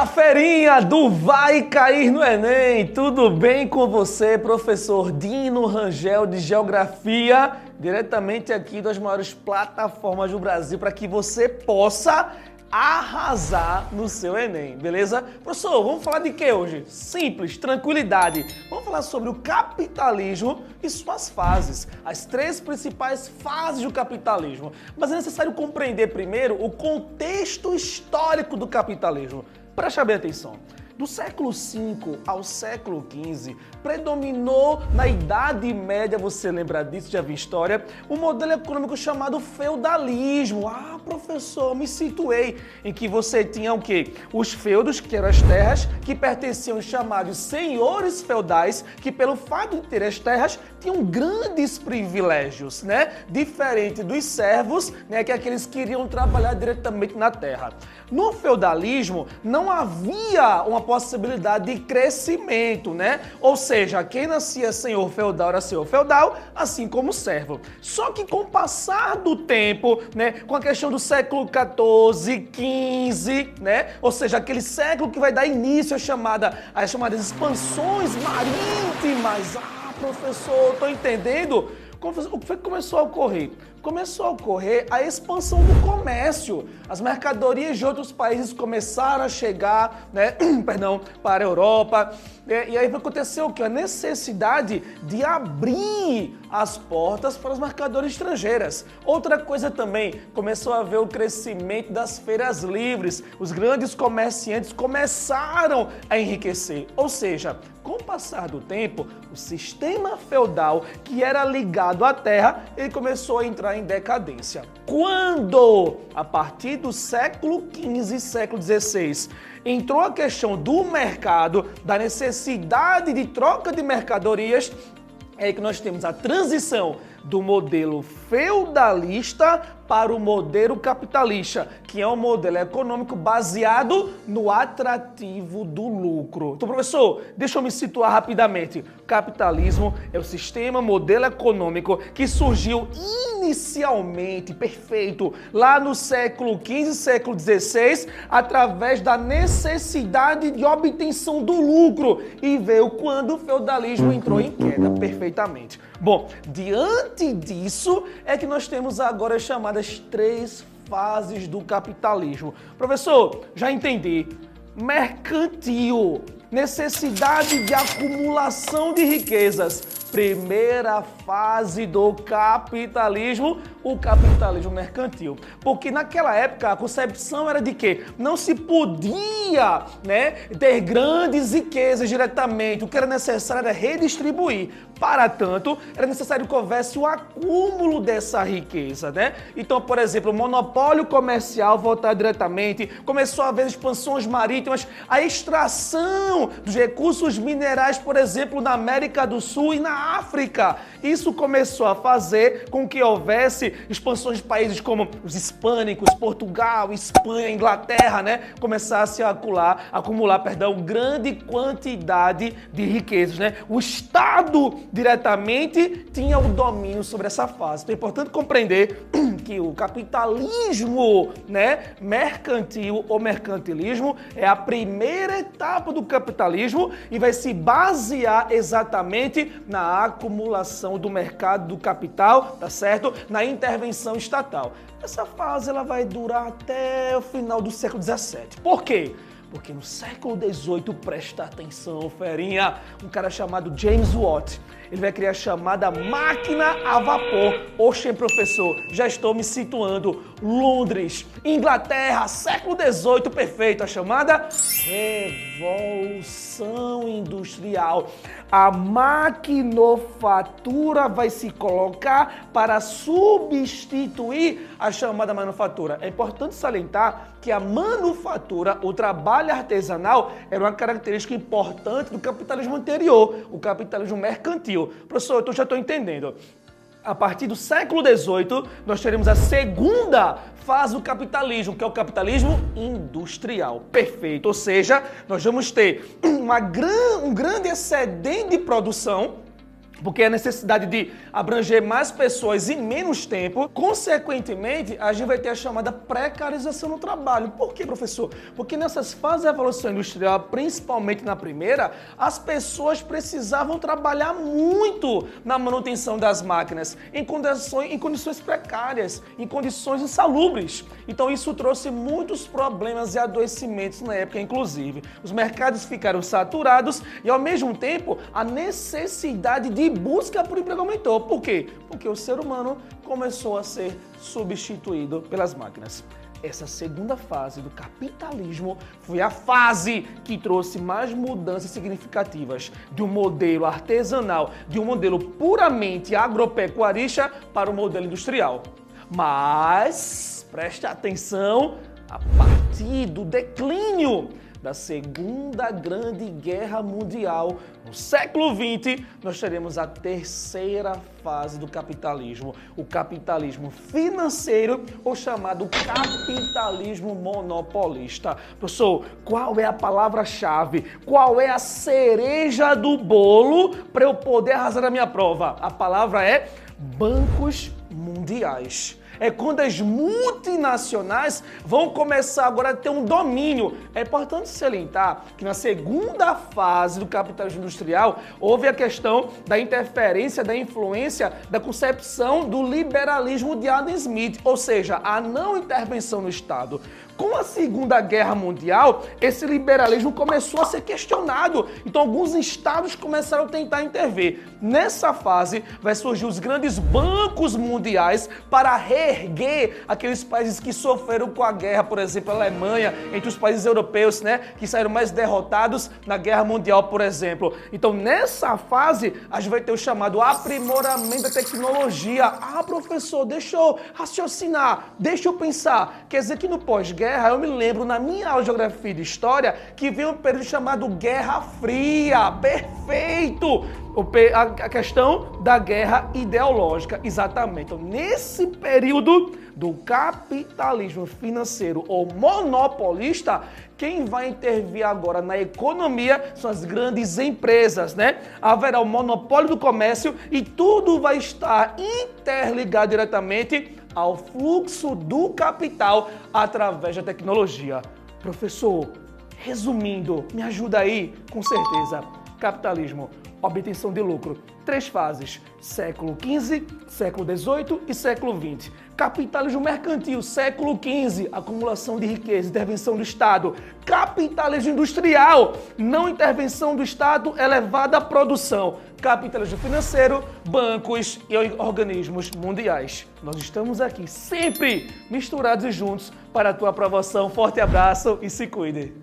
Fala, ferinha do Vai Cair no Enem! Tudo bem com você, professor Dino Rangel de Geografia, diretamente aqui das maiores plataformas do Brasil, para que você possa arrasar no seu Enem, beleza? Professor, vamos falar de que hoje? Simples, tranquilidade. Vamos falar sobre o capitalismo e suas fases, as 3 principais fases do capitalismo. Mas é necessário compreender primeiro o contexto histórico do capitalismo. Preste bem atenção. Do século V ao século XV, predominou na Idade Média, você lembra disso, já viu história, um modelo econômico chamado feudalismo. Ah, professor, me situei, em que você tinha o quê? Os feudos, que eram as terras, que pertenciam aos chamados senhores feudais, que pelo fato de ter as terras, tinham grandes privilégios, né? Diferente dos servos, né? Que é aqueles que iriam trabalhar diretamente na terra. No feudalismo, não havia uma possibilidade de crescimento, né? Ou seja, quem nascia senhor feudal era senhor feudal, assim como servo. Só que com o passar do tempo, né? Com a questão do século XIV, XV, né? Ou seja, aquele século que vai dar início às chamadas expansões marítimas. Ah, professor, tô entendendo? O que foi que começou a ocorrer? Começou a ocorrer a expansão do comércio. As mercadorias de outros países começaram a chegar, né, para a Europa. E aí aconteceu o quê? A necessidade de abrir as portas para as mercadorias estrangeiras. Outra coisa também, começou a haver o crescimento das feiras livres. Os grandes comerciantes começaram a enriquecer. Ou seja, com o passar do tempo, o sistema feudal, que era ligado à terra, ele começou a entrar em decadência. Quando, a partir do século XV e século XVI, entrou a questão do mercado, da necessidade de troca de mercadorias, é aí que nós temos a transição do modelo feudalista para o modelo capitalista, que é um modelo econômico baseado no atrativo do lucro. Então, professor, deixa eu me situar rapidamente. O capitalismo é o sistema, modelo econômico que surgiu inicialmente, perfeito, lá no século XV e século XVI, através da necessidade de obtenção do lucro, e veio quando o feudalismo entrou em queda, perfeitamente. Bom, diante disso é que nós temos agora as chamadas 3 fases do capitalismo. Professor, já entendi. Mercantil, necessidade de acumulação de riquezas. Primeira fase do capitalismo, o capitalismo mercantil. Porque naquela época a concepção era de que não se podia, né, ter grandes riquezas diretamente. O que era necessário era redistribuir. Para tanto, era necessário que houvesse o acúmulo dessa riqueza, né? Então, por exemplo, o monopólio comercial voltado diretamente, começou a haver expansões marítimas, a extração dos recursos minerais, por exemplo, na América do Sul e na África. Isso começou a fazer com que houvesse expansões de países como os hispânicos, Portugal, Espanha, Inglaterra, né? Começasse a acumular, grande quantidade de riquezas, né? O Estado diretamente tinha o domínio sobre essa fase. Então é importante compreender que o capitalismo, né, mercantil ou mercantilismo é a primeira etapa do capitalismo e vai se basear exatamente na acumulação do mercado do capital, tá certo? Na intervenção estatal. Essa fase ela vai durar até o final do século XVII. Por quê? Porque no século XVIII, presta atenção, ferinha, um cara chamado James Watt, ele vai criar a chamada máquina a vapor. Oxe, professor, já estou me situando. Londres, Inglaterra, século XVIII, perfeito, a chamada Revolução Industrial. A maquinofatura vai se colocar para substituir a chamada manufatura. É importante salientar que a manufatura, o trabalho artesanal, era uma característica importante do capitalismo anterior, o capitalismo mercantil. Professor, eu já estou entendendo. A partir do século XVIII, nós teremos a segunda fase do capitalismo, que é o capitalismo industrial. Perfeito. Ou seja, nós vamos ter um grande excedente de produção, porque a necessidade de abranger mais pessoas em menos tempo, consequentemente, a gente vai ter a chamada precarização no trabalho. Por quê, professor? Porque nessas fases da Revolução Industrial, principalmente na primeira, as pessoas precisavam trabalhar muito na manutenção das máquinas, em condições precárias, em condições insalubres. Então isso trouxe muitos problemas e adoecimentos na época, inclusive. Os mercados ficaram saturados e, ao mesmo tempo, a necessidade de busca por emprego aumentou. Por quê? Porque o ser humano começou a ser substituído pelas máquinas. Essa segunda fase do capitalismo foi a fase que trouxe mais mudanças significativas de um modelo artesanal, de um modelo puramente agropecuarista para o modelo industrial. Mas, preste atenção, a partir do declínio da Segunda Grande Guerra Mundial, no século XX, nós teremos a terceira fase do capitalismo, o capitalismo financeiro, ou chamado capitalismo monopolista. Professor, qual é a palavra-chave? Qual é a cereja do bolo para eu poder arrasar a minha prova? A palavra é bancos mundiais. É quando as multinacionais vão começar agora a ter um domínio. É importante salientar que na segunda fase do capitalismo industrial houve a questão da interferência, da influência, da concepção do liberalismo de Adam Smith, ou seja, a não intervenção no Estado. Com a Segunda Guerra Mundial, esse liberalismo começou a ser questionado. Então, alguns estados começaram a tentar intervir. Nessa fase, vai surgir os grandes bancos mundiais para reerguer aqueles países que sofreram com a guerra, por exemplo, a Alemanha, entre os países europeus, né, que saíram mais derrotados na Guerra Mundial, por exemplo. Então, nessa fase, a gente vai ter o chamado aprimoramento da tecnologia. Ah, professor, deixa eu raciocinar, deixa eu pensar. Quer dizer que no pós-guerra, eu me lembro, na minha aula de Geografia e de História, que veio um período chamado Guerra Fria. Perfeito! A questão da guerra ideológica, exatamente. Então, nesse período do capitalismo financeiro ou monopolista, quem vai intervir agora na economia são as grandes empresas, né? Haverá o monopólio do comércio e tudo vai estar interligado diretamente ao fluxo do capital através da tecnologia. Professor, resumindo, me ajuda aí? Com certeza. Capitalismo, obtenção de lucro. 3 fases: século XV, século XVIII e século XX. Capitalismo mercantil, século XV, acumulação de riqueza, intervenção do Estado. Capitalismo industrial, não intervenção do Estado, elevada produção. Capitalismo financeiro, bancos e organismos mundiais. Nós estamos aqui sempre misturados e juntos para a tua aprovação. Forte abraço e se cuide.